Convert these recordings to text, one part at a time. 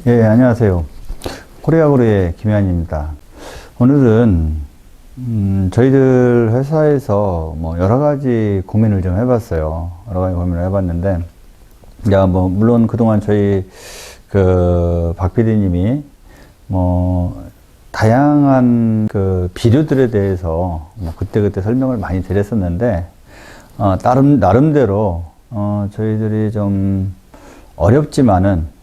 예, 안녕하세요. 코리아그로의 김현입니다. 오늘은 저희들 회사에서 뭐 여러 가지 고민을 좀 해봤어요. 여러 가지 고민을 해봤는데, 야, 뭐 물론 그동안 저희 박 PD님이 뭐 다양한 비료들에 대해서 뭐 그때그때 설명을 많이 드렸었는데, 나름대로 저희들이 좀 어렵지만은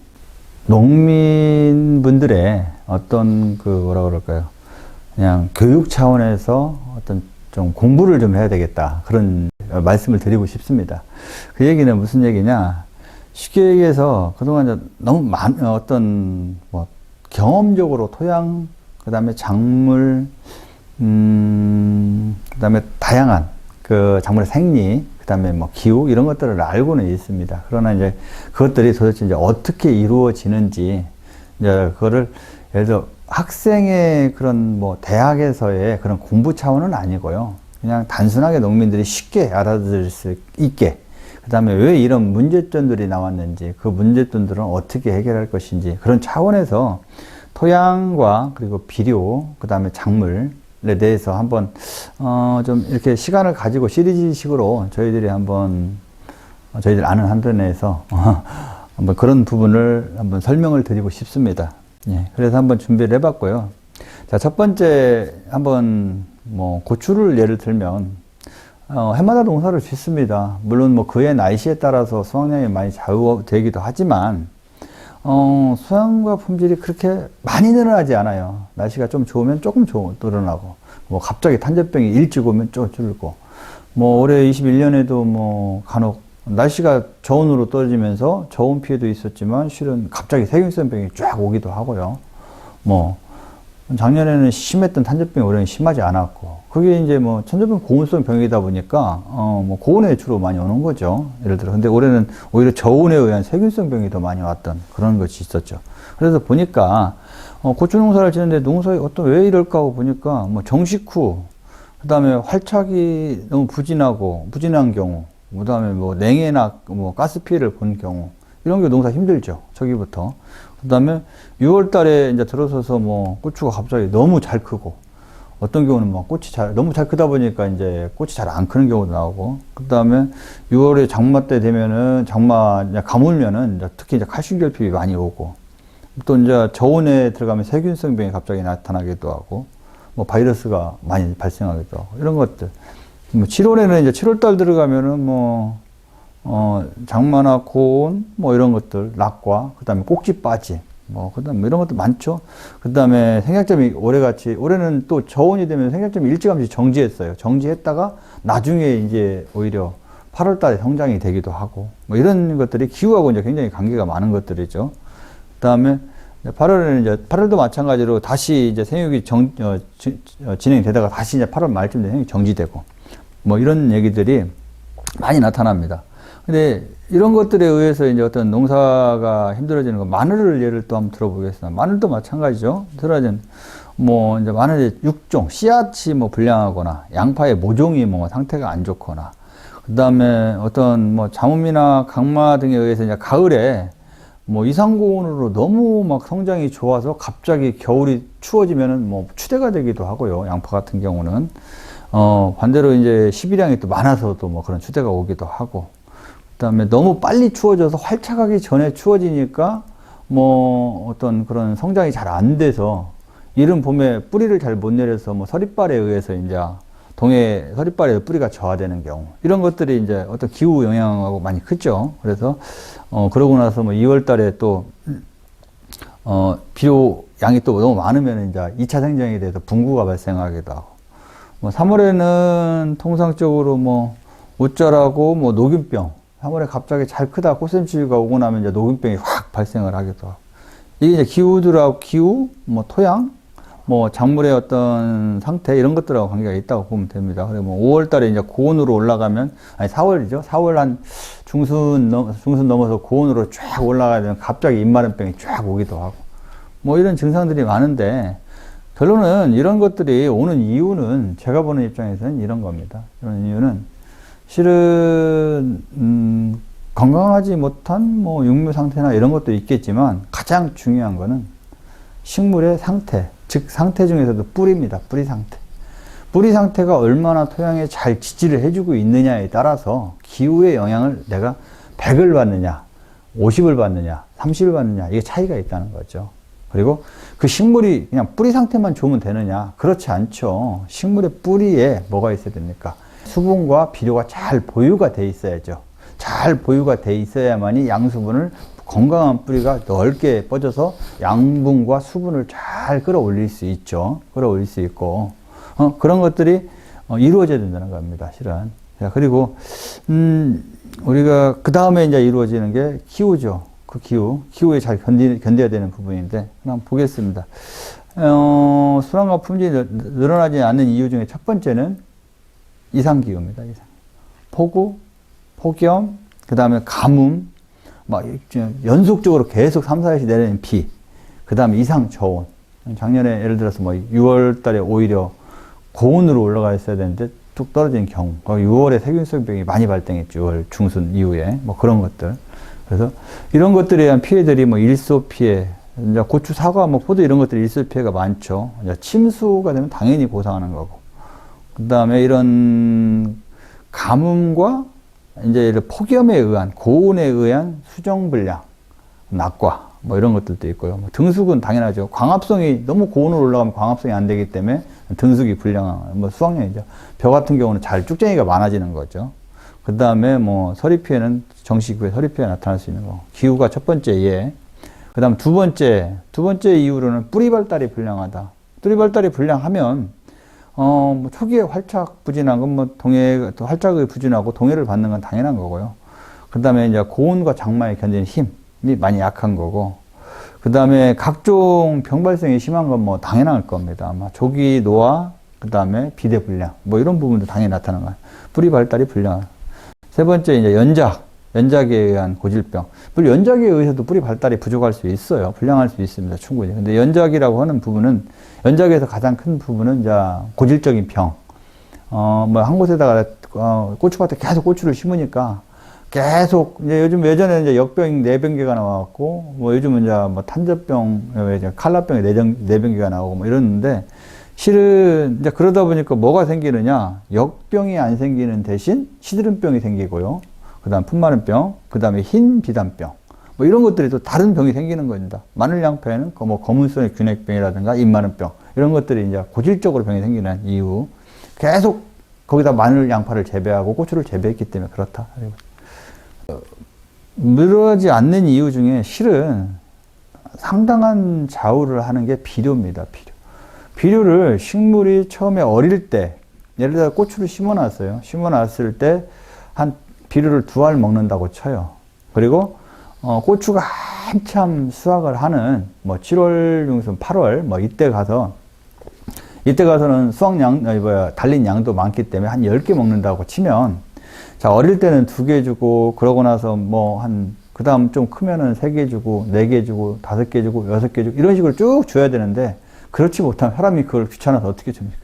농민분들의 어떤 뭐라 그럴까요? 그냥 교육 차원에서 어떤 좀 공부를 좀 해야 되겠다. 그런 말씀을 드리고 싶습니다. 그 얘기는 무슨 얘기냐? 쉽게 얘기해서 그동안 너무 어떤 뭐 경험적으로 토양, 그 다음에 작물, 그 다음에 다양한 작물의 생리, 그 다음에 뭐 기후 이런 것들을 알고는 있습니다. 그러나 이제 그것들이 도대체 이제 어떻게 이루어지는지 이제 그거를 예를 들어 학생의 그런 뭐 대학에서의 그런 공부 차원은 아니고요. 그냥 단순하게 농민들이 쉽게 알아들을 수 있게, 그 다음에 왜 이런 문제점들이 나왔는지, 그 문제점들은 어떻게 해결할 것인지, 그런 차원에서 토양과 그리고 비료, 그 다음에 작물에 대해서 한번 좀 이렇게 시간을 가지고 시리즈식으로 저희들 아는 한도 내에서 한번 그런 부분을 한번 설명을 드리고 싶습니다. 예, 그래서 한번 준비를 해봤고요. 자, 첫 번째 한번 뭐 고추를 예를 들면 해마다 농사를 짓습니다. 물론 뭐 그해 날씨에 따라서 수확량이 많이 좌우되기도 하지만 수확과 품질이 그렇게 많이 늘어나지 않아요. 날씨가 좀 좋으면 조금 늘어나고, 뭐 갑자기 탄저병이 일찍 오면 좀 줄고, 뭐 올해 21년에도 뭐 간혹 날씨가 저온으로 떨어지면서 저온 피해도 있었지만 실은 갑자기 세균성병이 쫙 오기도 하고요. 뭐 작년에는 심했던 탄저병이 올해는 심하지 않았고, 그게 이제 뭐 탄저병 고온성 병이다 보니까 뭐 고온에 주로 많이 오는 거죠. 예를 들어. 근데 올해는 오히려 저온에 의한 세균성 병이 더 많이 왔던 그런 것이 있었죠. 그래서 보니까 고추 농사를 짓는데 농사에 왜 이럴까 하고 보니까 뭐 정식 후, 그 다음에 활착이 너무 부진한 경우, 그 다음에 뭐 냉해나 뭐 가스 피해를 본 경우, 이런 게 농사 힘들죠. 저기부터. 그 다음에 6월 달에 이제 들어서서 뭐 고추가 갑자기 너무 잘 크고, 어떤 경우는 막 너무 잘 크다 보니까 이제 꽃이 잘 안 크는 경우도 나오고, 그 다음에 6월에 장마 때 되면은 이제 가물면은 이제 특히 이제 칼슘 결핍이 많이 오고, 또 이제 저온에 들어가면 세균성 병이 갑자기 나타나기도 하고, 뭐 바이러스가 많이 발생하기도 하고, 이런 것들. 뭐 7월에는 이제 7월달 들어가면은 장마나 고온, 뭐 이런 것들, 낙과, 그 다음에 꼭지 빠짐, 그 다음에 이런 것도 많죠. 그 다음에 생장점이 올해는 또 저온이 되면 생장점이 일찌감치 정지했어요. 정지했다가 나중에 이제 오히려 8월 달에 성장이 되기도 하고, 뭐 이런 것들이 기후하고 이제 굉장히 관계가 많은 것들이죠. 그 다음에 8월도 마찬가지로 다시 이제 생육이 진행이 되다가 다시 이제 8월 말쯤 되면 생육이 정지되고, 뭐 이런 얘기들이 많이 나타납니다. 근데 이런 것들에 의해서 이제 어떤 농사가 힘들어지는 거, 마늘을 예를 또 한번 들어보겠습니다. 마늘도 마찬가지죠. 뭐 이제 마늘의 육종, 씨앗이 뭐 불량하거나, 양파의 모종이 뭐 상태가 안 좋거나, 그 다음에 어떤 뭐 잠음이나 강마 등에 의해서 이제 가을에 뭐 이상고온으로 너무 막 성장이 좋아서 갑자기 겨울이 추워지면은 뭐 추대가 되기도 하고요. 양파 같은 경우는. 반대로 이제 시비량이 또 많아서도 뭐 그런 추대가 오기도 하고, 그 다음에 너무 빨리 추워져서 활착하기 전에 추워지니까 뭐 어떤 그런 성장이 잘 안 돼서 이른 봄에 뿌리를 잘 못 내려서 뭐 서리빨에 의해서 이제 동해 서리빨에 뿌리가 저하되는 경우, 이런 것들이 이제 어떤 기후 영향하고 많이 크죠. 그래서 그러고 나서 뭐 2월 달에 또 비료 양이 또 너무 많으면 이제 2차 생장에 대해서 분구가 발생하기도 하고, 뭐 3월에는 통상적으로 뭐 옷자라고 뭐 녹균병, 3월에 갑자기 잘 크다 꽃샘추위가 오고 나면 이제 녹균병이 확 발생을 하기도 하고, 이게 이제 기후, 뭐 토양, 뭐 작물의 어떤 상태, 이런 것들하고 관계가 있다고 보면 됩니다. 그리고 뭐 5월 달에 이제 고온으로 올라가면, 4월 한 중순 넘어서 고온으로 쫙 올라가야 되면 갑자기 입마름병이 쫙 오기도 하고, 뭐 이런 증상들이 많은데, 결론은 이런 것들이 오는 이유는, 제가 보는 입장에서는 이런 겁니다. 이런 이유는 실은 건강하지 못한 뭐 육류 상태나 이런 것도 있겠지만 가장 중요한 거는 식물의 상태, 즉 상태 중에서도 뿌리입니다. 뿌리 상태. 뿌리 상태가 얼마나 토양에 잘 지지를 해주고 있느냐에 따라서 기후의 영향을 내가 100을 받느냐, 50을 받느냐, 30을 받느냐, 이게 차이가 있다는 거죠. 그리고 그 식물이 그냥 뿌리 상태만 좋으면 되느냐? 그렇지 않죠. 식물의 뿌리에 뭐가 있어야 됩니까? 수분과 비료가 잘 보유가 돼 있어야죠. 잘 보유가 돼 있어야만이 양수분을 건강한 뿌리가 넓게 뻗어서 양분과 수분을 잘 끌어올릴 수 있죠. 끌어올릴 수 있고, 그런 것들이 이루어져야 된다는 겁니다, 실은. 자, 그리고, 우리가 그 다음에 이제 이루어지는 게 기후죠. 그 기후에 잘 견뎌야 되는 부분인데, 한번 보겠습니다. 수확과 품질이 늘어나지 않는 이유 중에 첫 번째는 이상기후입니다. 폭우, 폭염, 그 다음에 가뭄, 막 연속적으로 계속 3, 4일씩 내리는 비, 그 다음에 이상 저온. 작년에 예를 들어서 뭐 6월 달에 오히려 고온으로 올라가 있어야 되는데 뚝 떨어진 경우, 6월에 세균성병이 많이 발생했죠. 6월 중순 이후에 뭐 그런 것들. 그래서 이런 것들에 대한 피해들이 뭐 일소 피해, 이제 고추, 사과, 뭐 포도 이런 것들이 일소 피해가 많죠. 이제 침수가 되면 당연히 고생하는 거고. 그 다음에 이런 가뭄과 이제 폭염에 의한, 고온에 의한 수정불량, 낙과, 뭐 이런 것들도 있고요. 뭐 등숙은 당연하죠. 광합성이 너무 고온으로 올라가면 광합성이 안 되기 때문에 등숙이 불량한, 뭐 수확량이죠. 벼 같은 경우는 잘 쭉쟁이가 많아지는 거죠. 그 다음에 뭐 서리 피해는 정식후에 서리 피해가 나타날 수 있는 거. 기후가 첫 번째 예. 그 다음 두 번째 이유로는 뿌리 발달이 불량하다. 뿌리 발달이 불량하면 뭐 초기에 활착 부진한 건 뭐 활착이 부진하고 동해를 받는 건 당연한 거고요. 그 다음에 이제 고온과 장마에 견디는 힘이 많이 약한 거고, 그 다음에 각종 병 발생이 심한 건 뭐 당연할 겁니다. 아마 조기 노화, 그 다음에 비대 불량, 뭐 이런 부분도 당연히 나타나는 거예요. 뿌리 발달이 불량. 세 번째 이제 연작에 의한 고질병. 물론 연작에 의해서도 뿌리 발달이 부족할 수 있어요. 불량할 수 있습니다. 충분히. 근데 연작이라고 하는 부분은, 연작에서 가장 큰 부분은 이제 고질적인 병. 뭐 한 곳에다가 고추밭에 계속 고추를 심으니까 계속 이제 요즘 예전에 이제 역병 내병계가 나왔고, 뭐 요즘은 이제 뭐 탄저병, 이제 칼라병에 내병계가 나오고 뭐 이러는데, 실은 이제 그러다 보니까 뭐가 생기느냐? 역병이 안 생기는 대신 시드름병이 생기고요. 그 다음 품마른병, 그 다음에 흰 비단병, 뭐 이런 것들이 또 다른 병이 생기는 겁니다. 마늘 양파에는 뭐 검은손의 균핵병이라든가 잎마른병, 이런 것들이 이제 고질적으로 병이 생기는 이유. 계속 거기다 마늘 양파를 재배하고 고추를 재배했기 때문에 그렇다. 늘어나지 않는 이유 중에 실은 상당한 좌우를 하는 게 비료입니다. 비료를 식물이 처음에 어릴 때, 예를 들어 고추를 심어놨어요. 심어놨을 때 한 비료를 2알 먹는다고 쳐요. 그리고 고추가 한참 수확을 하는 뭐 7월 중순 8월 뭐 이때 가서는 수확량, 달린 양도 많기 때문에 한 10개 먹는다고 치면, 자, 어릴 때는 2개 주고, 그러고 나서 뭐 그 다음 좀 크면은 3개 주고, 4개 주고, 5개 주고, 6개 주고, 이런 식으로 쭉 줘야 되는데, 그렇지 못하면 사람이 그걸 귀찮아서 어떻게 줍니까?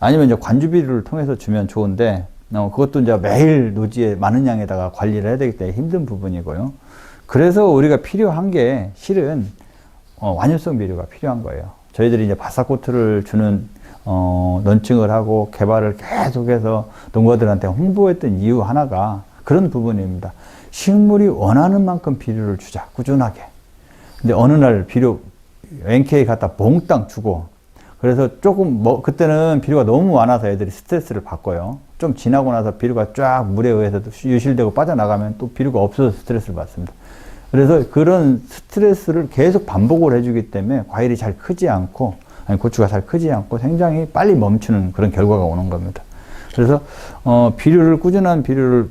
아니면 이제 관주비료를 통해서 주면 좋은데, 그것도 이제 매일 노지에 많은 양에다가 관리를 해야 되기 때문에 힘든 부분이고요. 그래서 우리가 필요한 게 실은, 완효성 비료가 필요한 거예요. 저희들이 이제 바싹코트를 주는, 런칭을 하고 개발을 계속해서 농가들한테 홍보했던 이유 하나가 그런 부분입니다. 식물이 원하는 만큼 비료를 주자, 꾸준하게. 근데 어느 날 비료, NK 갖다 몽땅 주고, 그래서 조금 그때는 비료가 너무 많아서 애들이 스트레스를 받고요. 좀 지나고 나서 비료가 쫙 물에 의해서 유실되고 빠져나가면 또 비료가 없어서 스트레스를 받습니다. 그래서 그런 스트레스를 계속 반복을 해주기 때문에 과일이 잘 크지 않고, 고추가 잘 크지 않고 생장이 빨리 멈추는 그런 결과가 오는 겁니다. 그래서 꾸준한 비료를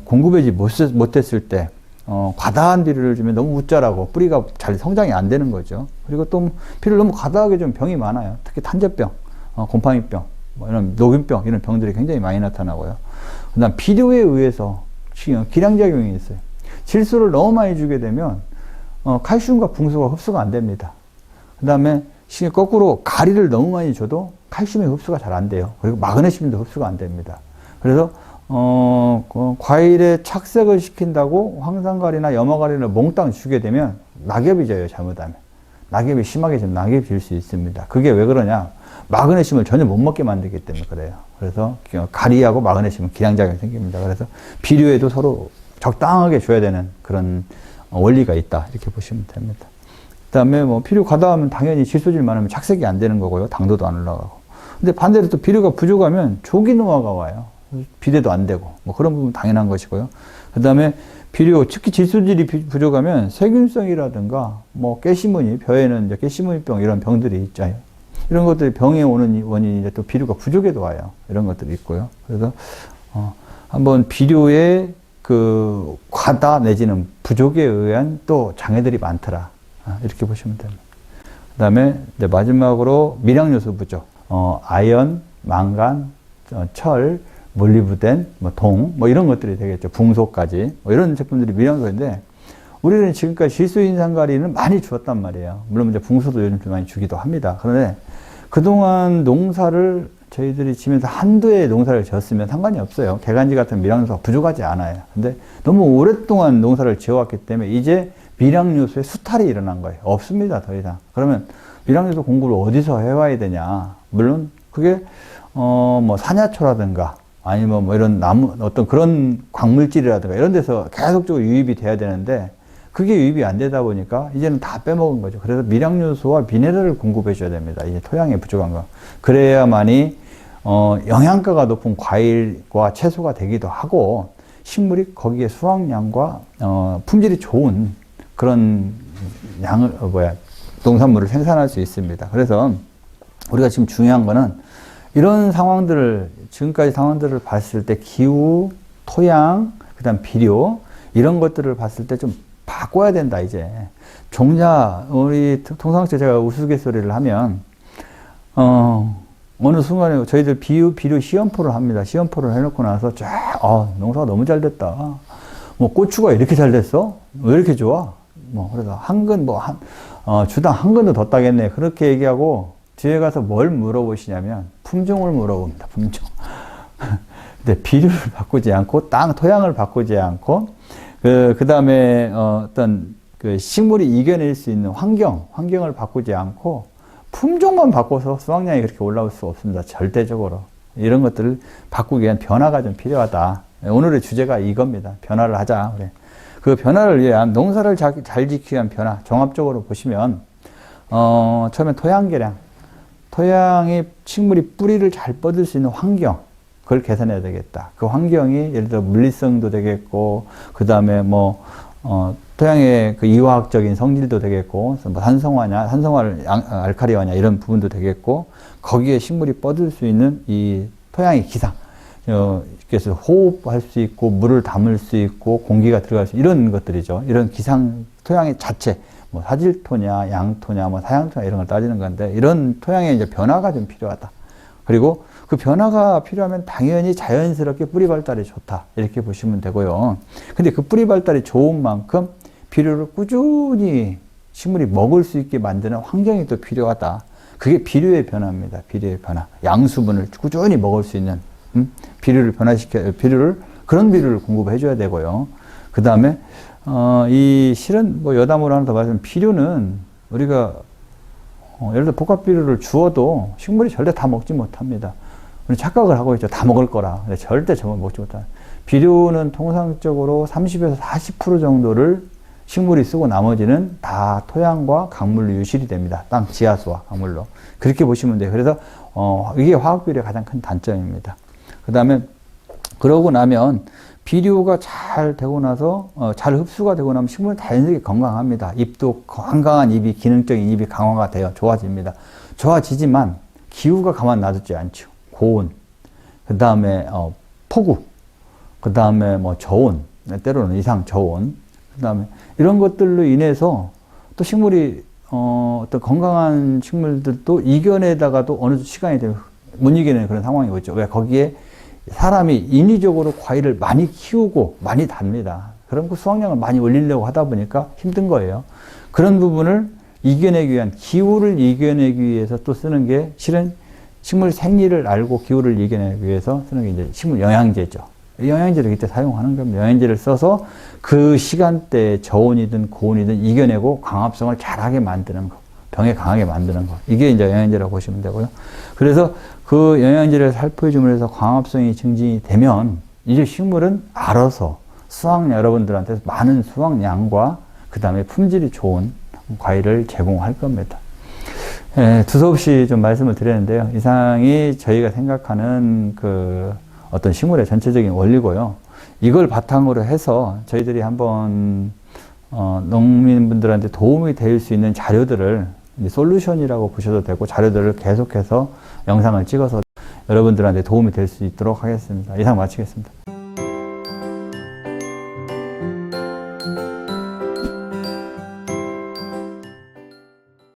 공급하지 못했을 때 과다한 비료를 주면 너무 웃자라고 뿌리가 잘 성장이 안 되는 거죠. 그리고 또 비료를 너무 과다하게 주면 병이 많아요. 특히 탄저병, 곰팡이병, 뭐 이런 녹균병, 이런 병들이 굉장히 많이 나타나고요. 그 다음 비료에 의해서 기량작용이 있어요. 질소를 너무 많이 주게 되면 칼슘과 붕소가 흡수가 안 됩니다. 그 다음에 거꾸로 가리를 너무 많이 줘도 칼슘의 흡수가 잘 안 돼요. 그리고 마그네슘도 흡수가 안 됩니다. 그래서 과일에 착색을 시킨다고 황산가리나 염화가리를 몽땅 주게 되면 낙엽이 져요, 잘못하면. 낙엽이 심하게 지면 낙엽이 질 수 있습니다. 그게 왜 그러냐? 마그네슘을 전혀 못 먹게 만들기 때문에 그래요. 그래서 가리하고 마그네슘은 기량작용이 생깁니다. 그래서 비료에도 서로 적당하게 줘야 되는 그런 원리가 있다. 이렇게 보시면 됩니다. 그 다음에 뭐 비료 과다하면 당연히 질소질 많으면 착색이 안 되는 거고요. 당도도 안 올라가고. 근데 반대로 또 비료가 부족하면 조기노화가 와요. 비대도 안 되고. 뭐 그런 부분 당연한 것이고요. 그 다음에 비료, 특히 질소질이 부족하면 세균성이라든가 뭐 깨시무늬, 벼에는 이제 깨시무늬병 이런 병들이 있잖아요. 이런 것들이 병에 오는 원인이 이제 또 비료가 부족해도 와요. 이런 것들이 있고요. 그래서 한번 비료의 그 과다 내지는 부족에 의한 또 장애들이 많더라. 이렇게 보시면 됩니다. 그 다음에 이제 마지막으로 미량요소 부족. 아연, 망간, 철, 몰리브덴, 뭐 동, 뭐 이런 것들이 되겠죠. 붕소까지. 뭐 이런 제품들이 미량요소인데, 우리는 지금까지 질소인산가리는 많이 주었단 말이에요. 물론 이제 붕소도 요즘 좀 많이 주기도 합니다. 그런데 그동안 농사를 저희들이 지면서 한두해 농사를 지었으면 상관이 없어요. 개간지 같은 미량요소가 부족하지 않아요. 근데 너무 오랫동안 농사를 지어왔기 때문에 이제 미량요소의 수탈이 일어난 거예요. 없습니다, 더 이상. 그러면 미량요소 공부를 어디서 해와야 되냐? 물론 그게 뭐 산야초라든가 아니면 뭐 이런 나무 어떤 그런 광물질이라든가 이런 데서 계속적으로 유입이 돼야 되는데 그게 유입이 안 되다 보니까 이제는 다 빼먹은 거죠. 그래서 미량요소와 미네랄을 공급해 줘야 됩니다. 이제 토양에 부족한 거. 그래야만이 영양가가 높은 과일과 채소가 되기도 하고 식물이 거기에 수확량과 품질이 좋은 그런 농산물을 생산할 수 있습니다. 그래서 우리가 지금 중요한 거는 이런 상황들을 지금까지 상황들을 봤을 때 기후, 토양, 그다음 비료 이런 것들을 봤을 때 좀 바꿔야 된다 이제. 종자 우리 통상적으로 제가 우스갯소리를 하면 어느 순간에 저희들 비료 시험포를 합니다. 시험포를 해놓고 나서 쫙 농사가 너무 잘 됐다. 뭐 고추가 이렇게 잘 됐어? 왜 이렇게 좋아? 뭐 그래서 주당 한 근도 더 따겠네. 그렇게 얘기하고 뒤에 가서 뭘 물어보시냐면 품종을 물어봅니다. 품종. 근데 비료를 바꾸지 않고 토양을 바꾸지 않고 그 다음에 어떤 그 식물이 이겨낼 수 있는 환경을 바꾸지 않고 품종만 바꿔서 수확량이 그렇게 올라올 수 없습니다. 절대적으로. 이런 것들을 바꾸기 위한 변화가 좀 필요하다. 오늘의 주제가 이겁니다. 변화를 하자. 그래. 그 변화를 위한 농사를 잘 지키기 위한 변화 종합적으로 보시면 처음에 토양 개량, 토양이 식물이 뿌리를 잘 뻗을 수 있는 환경 그걸 개선해야 되겠다. 그 환경이 예를 들어 물리성도 되겠고 그 다음에 토양의 그 이화학적인 성질도 되겠고 뭐 산성화를 알카리화냐 이런 부분도 되겠고 거기에 식물이 뻗을 수 있는 이 토양의 기상 그래서 호흡할 수 있고 물을 담을 수 있고 공기가 들어갈 수 이런 것들이죠. 이런 기상 토양의 자체 뭐 사질토냐 양토냐 뭐 사양토냐 이런 걸 따지는 건데 이런 토양의 이제 변화가 좀 필요하다. 그리고 그 변화가 필요하면 당연히 자연스럽게 뿌리 발달이 좋다. 이렇게 보시면 되고요. 근데 그 뿌리 발달이 좋은 만큼 비료를 꾸준히 식물이 먹을 수 있게 만드는 환경이 또 필요하다. 그게 비료의 변화입니다. 비료의 변화. 양수분을 꾸준히 먹을 수 있는 그런 비료를 공급해 줘야 되고요. 그 다음에 이 실은 뭐 여담으로 하나 더 말하면 비료는 우리가 예를 들어 복합 비료를 주어도 식물이 절대 다 먹지 못합니다. 우리 착각을 하고 있죠. 다 먹을 거라. 근데 절대 저걸 먹지 못한다. 비료는 통상적으로 30에서 40% 정도를 식물이 쓰고 나머지는 다 토양과 강물로 유실이 됩니다. 땅 지하수와 강물로. 그렇게 보시면 돼요. 그래서 이게 화학 비료의 가장 큰 단점입니다. 그 다음에 그러고 나면 비료가 잘 되고 나서 잘 흡수가 되고 나면 식물은 자연스럽게 건강합니다. 잎도 건강한 잎이 기능적인 잎이 강화가 돼요. 좋아집니다. 좋아지지만 기후가 가만 놔두지 않죠. 고온, 그 다음에 폭우, 그 다음에 뭐 저온, 때로는 이상 저온, 그 다음에 이런 것들로 인해서 또 식물이 어떤 건강한 식물들도 이겨내다가도 어느 시간이 되면 못 이겨내는 그런 상황이 오죠. 왜 거기에 사람이 인위적으로 과일을 많이 키우고 많이 답니다. 그럼 그 수확량을 많이 올리려고 하다 보니까 힘든 거예요. 그런 부분을 이겨내기 위한 기후를 이겨내기 위해서 또 쓰는 게 실은 식물 생리를 알고 기후를 이겨내기 위해서 쓰는 게 이제 식물 영양제죠. 영양제를 그때 사용하는 겁니다. 영양제를 써서 그 시간대에 저온이든 고온이든 이겨내고 강합성을 잘하게 만드는 거. 병에 강하게 만드는 거. 이게 이제 영양제라고 보시면 되고요. 그래서 그 영양제를 살포해줌으로 해서 광합성이 증진이 되면 이제 식물은 알아서 여러분들한테 많은 수확량과 그 다음에 품질이 좋은 과일을 제공할 겁니다. 두서없이 좀 말씀을 드렸는데요. 이상이 저희가 생각하는 그 어떤 식물의 전체적인 원리고요. 이걸 바탕으로 해서 저희들이 한번 농민분들한테 도움이 될 수 있는 자료들을 솔루션이라고 보셔도 되고 자료들을 계속해서 영상을 찍어서 여러분들한테 도움이 될 수 있도록 하겠습니다. 이상 마치겠습니다.